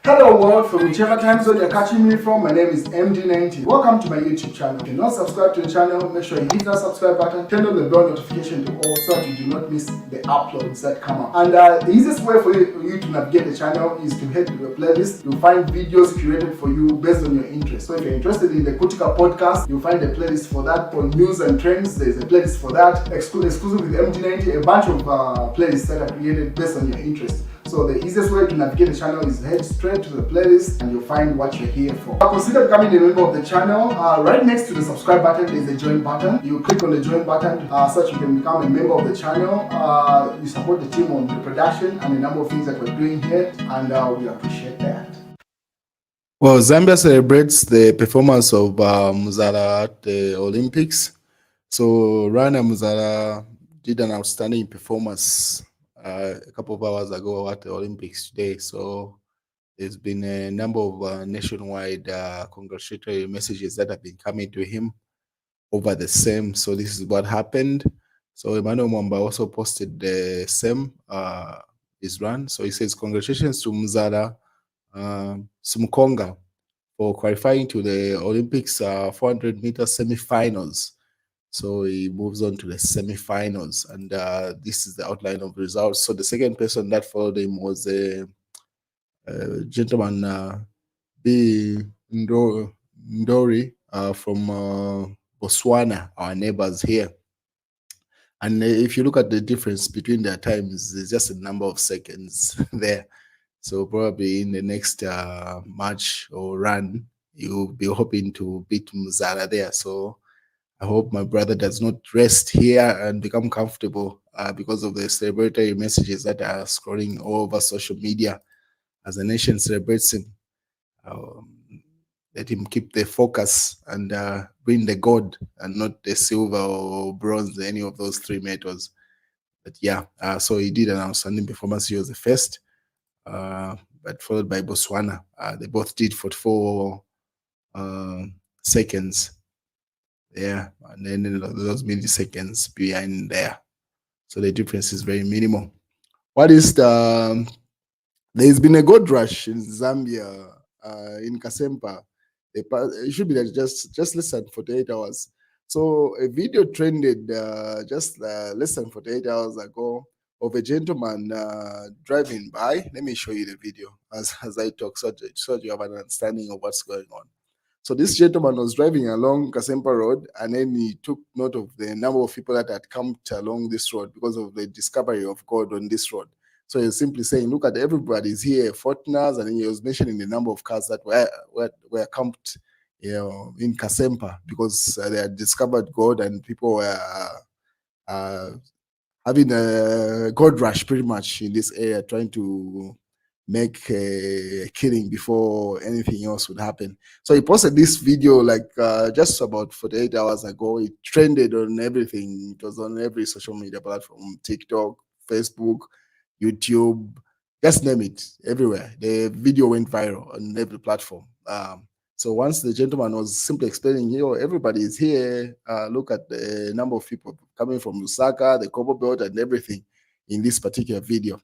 Hello world, from whichever time zone you're catching me from, my name is MD90. Welcome to my YouTube channel. If you're not subscribed to the channel, make sure you hit that subscribe button, turn on the bell notification to all so that you do not miss the uploads that come up. And the easiest way for you to navigate the channel is to head to the playlist. You'll find videos curated for you based on your interest. So if you're interested in the Kutika podcast, you'll find a playlist for that. For news and trends, there's a playlist for that. Exclusive with MD90, a bunch of playlists that are created based on your interest. So the easiest way to navigate the channel is head straight to the playlist and you'll find what you're here for. Consider becoming a member of the channel. Right next to the subscribe button is the join button. You click on the join button so that you can become a member of the channel. You support the team on the production and a number of things that we're doing here, and we appreciate that. Well, Zambia celebrates the performance of Muzala at the Olympics. So Rana Muzala did an outstanding performance a couple of hours ago at the Olympics today. So there's been a number of nationwide congratulatory messages that have been coming to him over the same. So this is what happened. So Emmanuel Mwamba also posted the same his run. So he says, congratulations to Muzala Sumkonga for qualifying to the Olympics 400-meter semi-finals. So he moves on to the semi-finals, and this is the outline of the results. So the second person that followed him was a gentleman, B. Ndori from Botswana, our neighbors here. And if you look at the difference between their times, there's just a number of seconds there. So probably in the next match or run, you'll be hoping to beat Muzala there. So I hope my brother does not rest here and become comfortable because of the celebratory messages that are scrolling all over social media as the nation celebrates him. Let him keep the focus and win the gold and not the silver or bronze, any of those three metals. But yeah, so he did an outstanding performance. He was the first, but followed by Botswana. They both did 44 seconds. Yeah, and then those milliseconds behind there. So the difference is very minimal. What is there's been a gold rush in Zambia, in Kasempa. It should be just less than 48 hours. So a video trended just less than 48 hours ago of a gentleman driving by. Let me show you the video as I talk so you have an understanding of what's going on. So this gentleman was driving along Kasempa Road, and then he took note of the number of people that had camped along this road because of the discovery of gold on this road. So he was simply saying, look at everybody's here, foreigners, and then he was mentioning the number of cars that were camped, in Kasempa because they had discovered gold and people were having a gold rush pretty much in this area, trying to make a killing before anything else would happen. So he posted this video like just about 48 hours ago. It trended on everything. It was on every social media platform, TikTok, Facebook, YouTube, just name it, everywhere. The video went viral on every platform. So once the gentleman was simply explaining, everybody is here. Look at the number of people coming from Lusaka, the Copper Belt, and everything in this particular video.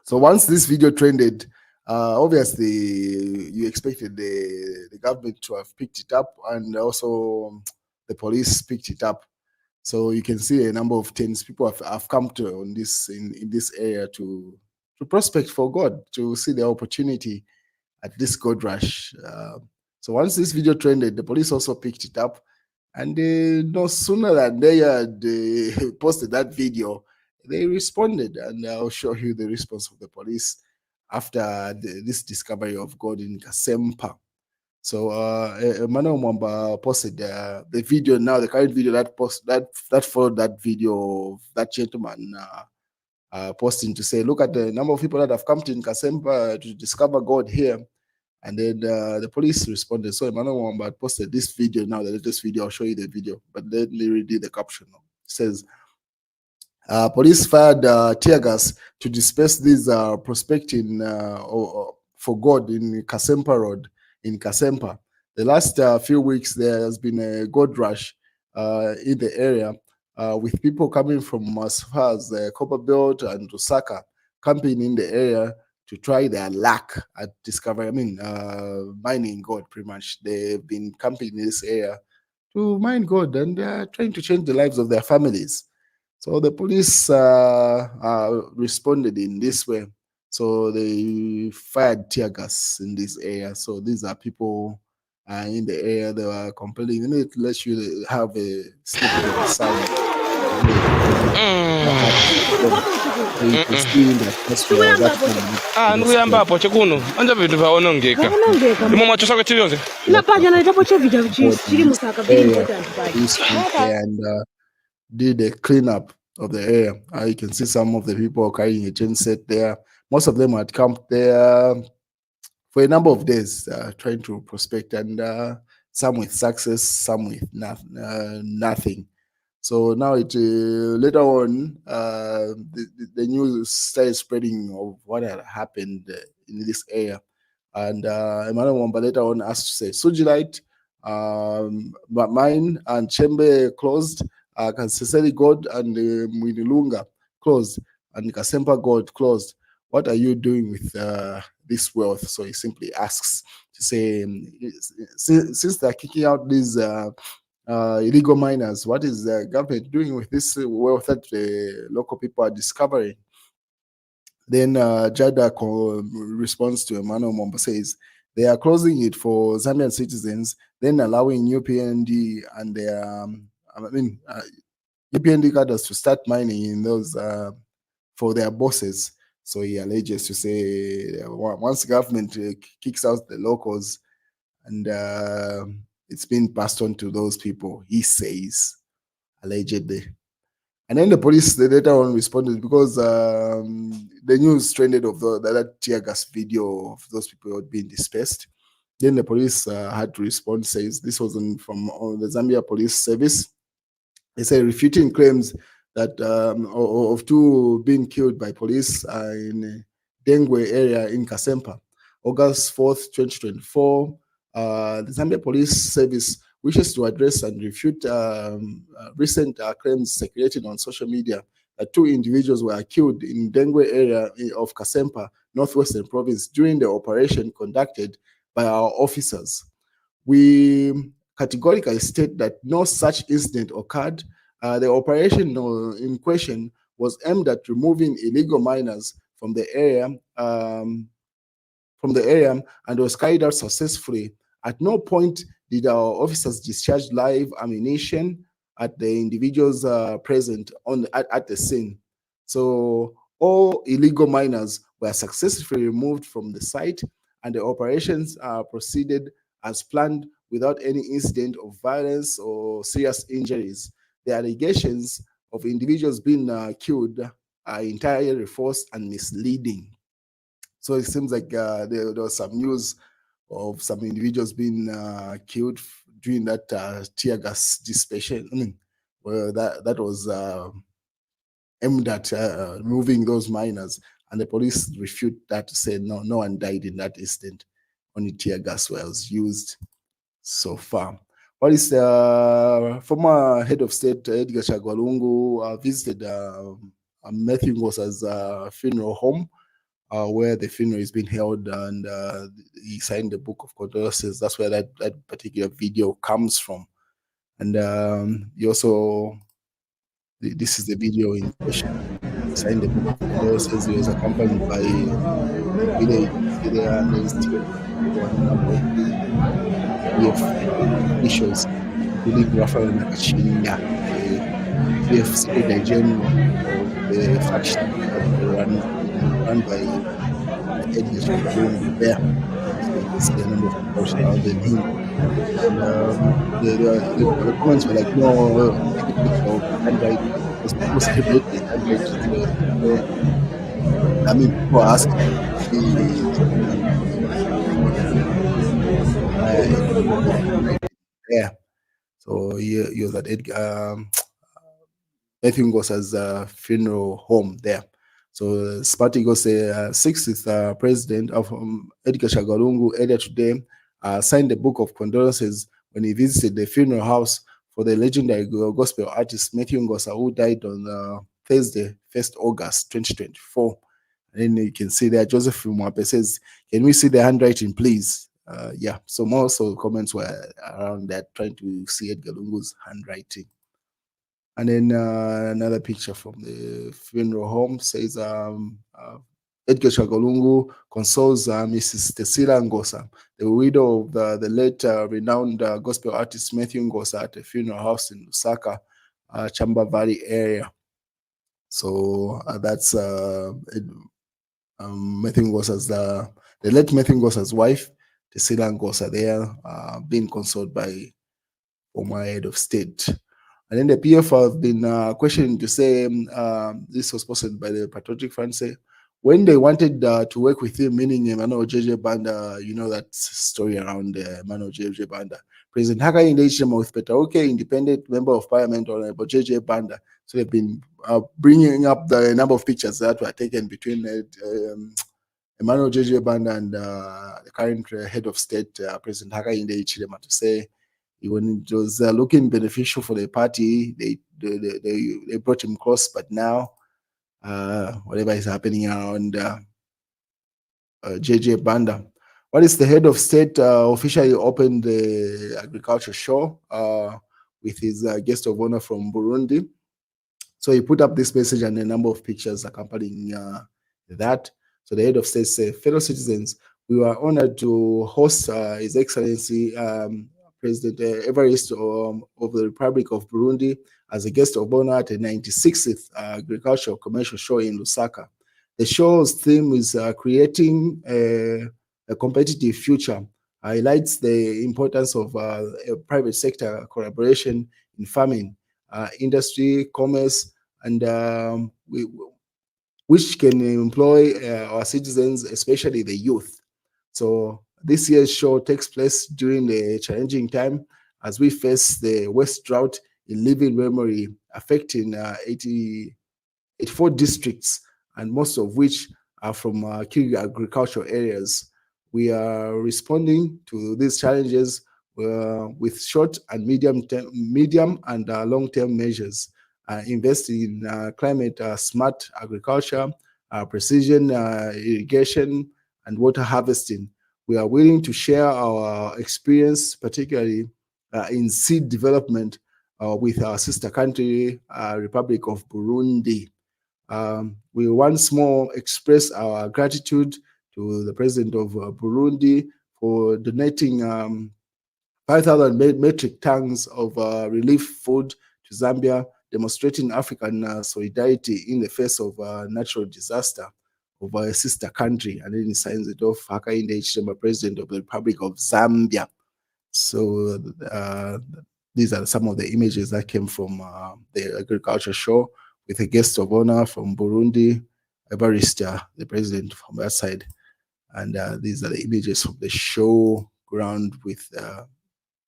So once this video trended, obviously you expected the government to have picked it up, and also the police picked it up. So you can see a number of tens people have come to in this area to prospect for God, to see the opportunity at this gold rush. So once this video trended, the police also picked it up, and no sooner than they had posted that video, they responded, and I'll show you the response of the police after this discovery of gold in Kasempa. So Emmanuel Mwamba posted the video now, the current video that followed that video of that gentleman posting to say, look at the number of people that have come to Kasempa to discover gold here. And then the police responded. So Emmanuel Mwamba posted this video now, the latest video. I'll show you the video, but let me read you the caption. It says, police fired Teargas to disperse these prospecting for gold in Kasempa Road in Kasempa. The last few weeks, there has been a gold rush in the area with people coming from as far as the Copper Belt and Lusaka, camping in the area to try their luck at discovering, mining gold. Pretty much, they've been camping in this area to mine gold, and they're trying to change the lives of their families. So the police responded in this way. So they fired tear gas in this area. So these are people in the area. They were complaining. Let me let you have a snippet of the sound. So you can see that that's ndikuyamba apo chekuno anja vintu vaonongeka imwe mwachosa kuti vyonse lapanya naitapo chovita chiri musaka very important and did a cleanup of the area. You can see some of the people carrying a genset there. Most of them had camped there for a number of days, trying to prospect, and some with success, some with nothing. So now later on, the news started spreading of what had happened in this area. And Emmanuel Wamba later on asked to say, Sujilite, mine and Chembe closed, Kanseseri God and Mwinilunga closed, and Kasempa God closed. What are you doing with this wealth? So he simply asks to say, since they're kicking out these illegal miners, what is the government doing with this wealth that the local people are discovering? Then Jada responds to Emmanuel Mombo, says they are closing it for Zambian citizens, then allowing UPND and their UPND cadres to start mining in those for their bosses. So he alleges to say once government kicks out the locals, and it's been passed on to those people, he says, allegedly. And then the police, they later on responded because the news trended of that tear gas video of those people who had been dispersed. Then the police had to respond, says this wasn't from the Zambia Police Service. They say refuting claims that of two being killed by police in Dengwe area in Kasempa. August 4th, 2024, the Zambia Police Service wishes to address and refute recent claims circulating on social media that two individuals were killed in Dengwe area of Kasempa, Northwestern Province, during the operation conducted by our officers. We categorically state that no such incident occurred. The operation in question was aimed at removing illegal miners from the area, and was carried out successfully. At no point did our officers discharge live ammunition at the individuals present at the scene. So all illegal miners were successfully removed from the site, and the operations proceeded as planned without any incident of violence or serious injuries. The allegations of individuals being killed are entirely false and misleading. So it seems like there was some news of some individuals being killed during that tear gas dispersion. Well, that was aimed at removing those miners, and the police refute that to say no one died in that incident. Only tear gas was used so far. What is the former head of state Edgar Chagwalungu visited Matthew Ngosa's funeral home, where the funeral is being held, and he signed the book of condolences. That's where that particular video comes from. And he also, this is the video in question. He signed the book of condolences. He was accompanied by the village there, and there's still a number of officials, including Rafael Nakashinya, the Secretary General of the faction that run by Edgar Chagwalungu there. So you can see a number of people surrounding him. And the comments were like, no, take a picture of the handwriting. Because people celebrate the handwriting. I mean, people are asking yeah. So he was at Edgar Matthew Ngosa's funeral home there. So Sparty goes the 60th president of Edgar Chagwalungu earlier today signed a book of condolences when he visited the funeral house for the legendary gospel artist Matthew Ngosa, who died on Thursday, 1st August 2024. And then you can see there, Joseph Mwape says, "Can we see the handwriting, please?" Yeah, so most of the comments were around that, trying to see Edgar Lungu's handwriting. And then another picture from the funeral home says, Edgar Shagalungu consoles Mrs. Tesila Ngosa, the widow of the late renowned gospel artist Matthew Ngosa, at a funeral house in Lusaka, Chamba Valley area. So that's Matthew Ngosa's, the late Matthew Ngosa's wife, Tesila Ngosa, there being consoled by former head of state. And then the PF have been questioning to say, this was posted by the Patriotic Front, say, when they wanted to work with him, meaning Emmanuel JJ Banda, you know that story around Emmanuel JJ Banda. President Hakainde Hichilema with Petauke, independent member of parliament, Honorable JJ Banda. So they've been bringing up the number of pictures that were taken between Emmanuel JJ Banda and the current head of state, President Hakainde Hichilema, to say, when it was looking beneficial for the party, they brought him close. But now, whatever is happening around JJ Banda, what is the head of state officially opened the agriculture show with his guest of honor from Burundi. So he put up this message and a number of pictures accompanying that. So the head of state said, fellow citizens, we were honored to host His Excellency President Evariste of the Republic of Burundi as a guest of honor at the 96th Agricultural Commercial Show in Lusaka. The show's theme is creating a competitive future, highlights the importance of private sector collaboration in farming, industry, commerce, and which can employ our citizens, especially the youth. So this year's show takes place during the challenging time as we face the worst drought in living memory, affecting 84 districts, and most of which are from key agricultural areas. We are responding to these challenges with short and medium and long-term measures, investing in climate smart agriculture, precision irrigation, and water harvesting. We are willing to share our experience, particularly in seed development, with our sister country, Republic of Burundi. We once more express our gratitude to the President of Burundi for donating 5,000 metric tons of relief food to Zambia, demonstrating African solidarity in the face of natural disaster of a sister country. And then he signs it off, Hakainde Hichilema, President of the Republic of Zambia. So these are some of the images that came from the agriculture show, with a guest of honor from Burundi, Evariste, the president from that side. And these are the images of the show ground with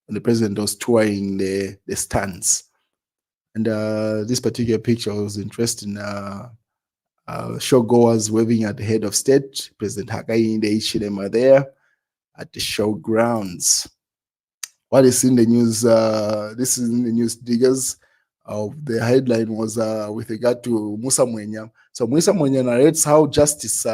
the president was touring the stands. And this particular picture was interesting. Showgoers waving at the head of state, President Hakainde Hichilema, there at the show grounds. What is in the news? This is in the news diggers. The headline was with regard to Musa Mwenya. So Musa Mwenya narrates how Justice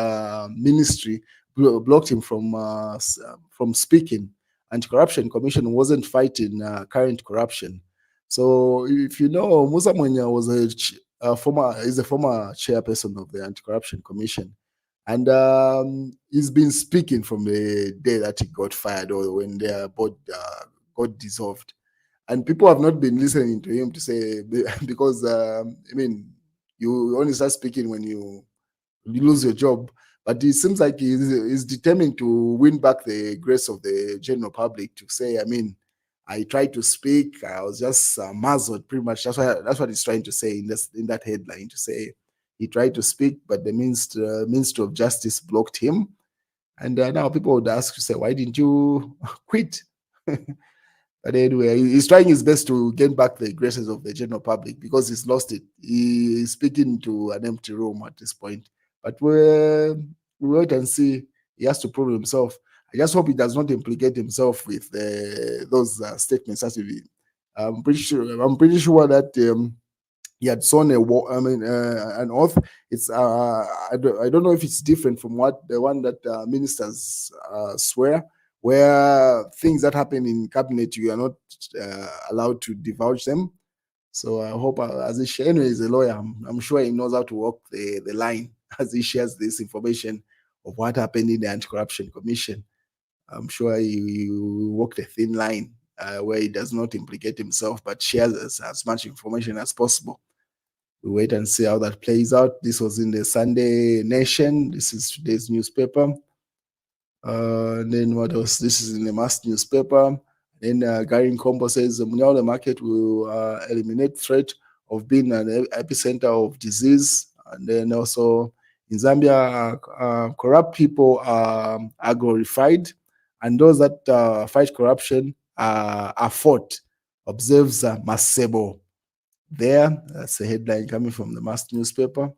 Ministry blocked him from speaking. Anti-Corruption Commission wasn't fighting current corruption. So if you know, Musa Mwenya was a former chairperson of the Anti-Corruption Commission. And he's been speaking from the day that he got fired or when their board got dissolved. And people have not been listening to him to say, because, I mean, you only start speaking when you lose your job. But it seems like he's determined to win back the grace of the general public, to say, I mean, I tried to speak, I was just muzzled, pretty much. That's what he's trying to say in that headline, to say he tried to speak, but the Ministry of Justice blocked him. And now people would ask to say, why didn't you quit? But anyway, he's trying his best to gain back the graces of the general public because he's lost it. He's speaking to an empty room at this point. But we wait and see. He has to prove himself. I just hope he does not implicate himself with those statements. I'm pretty sure that he had sworn an oath. It's I don't know if it's different from what the one that ministers swear, where things that happen in cabinet you are not allowed to divulge them. So I hope as he anyway is a lawyer, I'm sure he knows how to walk the line as he shares this information of what happened in the Anti-Corruption Commission. I'm sure he walked a thin line where he does not implicate himself, but shares as much information as possible. We wait and see how that plays out. This was in the Sunday Nation. This is today's newspaper. Then what else? This is in the Mass newspaper. Then Gary Nkombo says the Munyao market will eliminate threat of being an epicenter of disease. And then also in Zambia, corrupt people are glorified, and those that fight corruption are fought, observes Masebo. There, that's a headline coming from the Mass newspaper.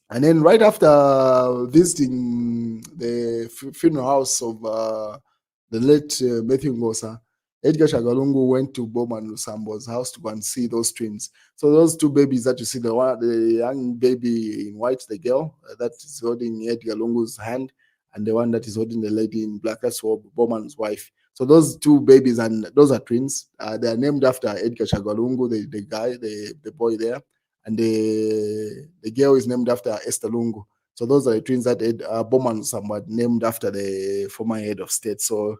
And then right after visiting the funeral house of the late Matthew Ngosa, Edgar Shagalungu went to Bowman Lusambo's house to go and see those twins. So those two babies that you see, the young baby in white, the girl that is holding Edgar Lungu's hand, and the one that is holding the lady in black, that's Bowman's wife. So those two babies, and those are twins. They are named after Edgar Shagalungu, the guy, the boy there. And the girl is named after Esther Lungu. So those are the twins that Bowman somewhat named after the former head of state. So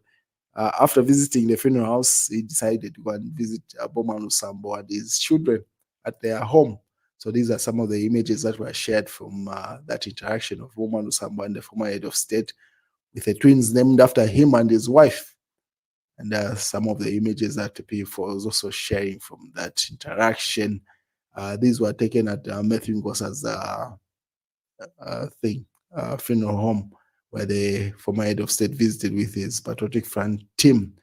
after visiting the funeral house, he decided to go and visit Bowman Sambo and his children at their home. So these are some of the images that were shared from that interaction of Bowman Sambo and the former head of state, with the twins named after him and his wife. And some of the images that people was also sharing from that interaction. These were taken at Matthew Ngosa's funeral home, where the former head of state visited with his patriotic front team.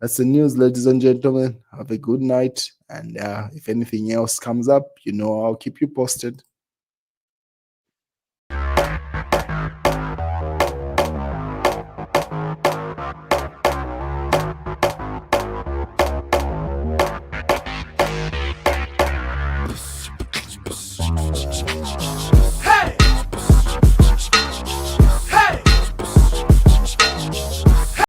That's the news, ladies and gentlemen. Have a good night. And if anything else comes up, I'll keep you posted.